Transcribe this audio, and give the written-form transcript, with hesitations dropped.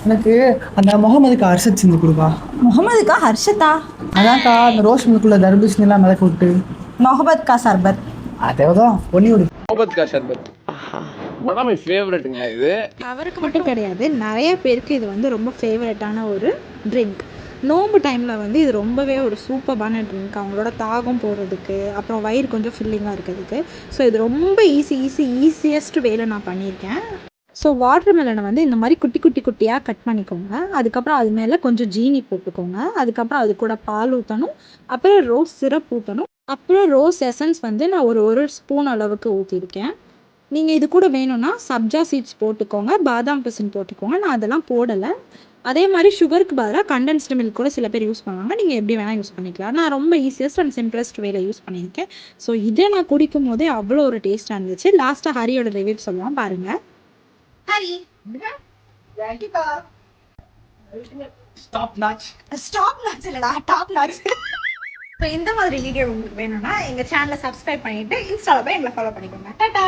எனக்கு அந்த முகமதுக்கு ஹர்ஷத் செஞ்சு கொடுப்பா. முகமதுக்கா ஹர்ஷத்தா? அதான்க்கா அந்த ரோஸ் மில்க்குள்ள தர்பூசணிலாம் மிதக்க விட்டு. முகமது கா சர்பத். அதேதான் பொன்னி விடு. முகமது கா சர்பத் மை ஃபேவரட்டுங்க. இது அவருக்கு மட்டும் கிடையாது, நிறைய பேருக்கு இது வந்து ரொம்ப ஃபேவரட்டான ஒரு ட்ரிங்க். நோம்பு டைமில் வந்து இது ரொம்பவே ஒரு சூப்பரான ட்ரிங்க், அவங்களோட தாகம் போடுறதுக்கு, அப்புறம் வயிறு கொஞ்சம் ஃபில்லிங்காக இருக்கிறதுக்கு. ஸோ இது ரொம்ப ஈஸியஸ்ட் வேலை நான் பண்ணியிருக்கேன். ஸோ வாட்டர் மெலனை வந்து இந்த மாதிரி குட்டி குட்டி குட்டியாக கட் பண்ணிக்கோங்க. அதுக்கப்புறம் அது மேலே கொஞ்சம் ஜீனி போட்டுக்கோங்க. அதுக்கப்புறம் அது கூட பால் ஊற்றணும். அப்புறம் ரோஸ் சிரப் ஊற்றணும். அப்புறம் ரோஸ் எசன்ஸ் வந்து நான் ஒரு ஸ்பூன் அளவுக்கு ஊற்றிருக்கேன். நீங்கள் இது கூட வேணும்னா சப்ஜா சீட்ஸ் போட்டுக்கோங்க, பாதாம் பிசின் போட்டுக்கோங்க. நான் அதெல்லாம் போடலை. அதே மாதிரி சுகருக்கு பதிலாக கண்டென்ஸ்டு மில்க் கூட சில பேர் யூஸ் பண்ணுவாங்க. நீங்கள் எப்படி வேணால் யூஸ் பண்ணிக்கலாம். நான் ரொம்ப ஈஸியஸ்ட் அண்ட் சிம்பிளஸ்ட் வேலை யூஸ் பண்ணியிருக்கேன். ஸோ இதை நான் குடிக்கும் போதே அவ்வளோ ஒரு டேஸ்ட்டாக இருந்துச்சு. லாஸ்ட்டாக ஹரியோட ரிவ்யூ சொல்லுவான் பாருங்கள். ஹரி ஸ்டாப் நாச் இல்லடா, டாப் நாச். ஸோ இந்த மாதிரி வீடியோ உங்களுக்கு வேணும்னா எங்கள் சேனலை சப்ஸ்கிரைப் பண்ணிவிட்டு இன்ஸ்டாவில் போய் எங்களை ஃபாலோ பண்ணிக்கோங்க. டாடா.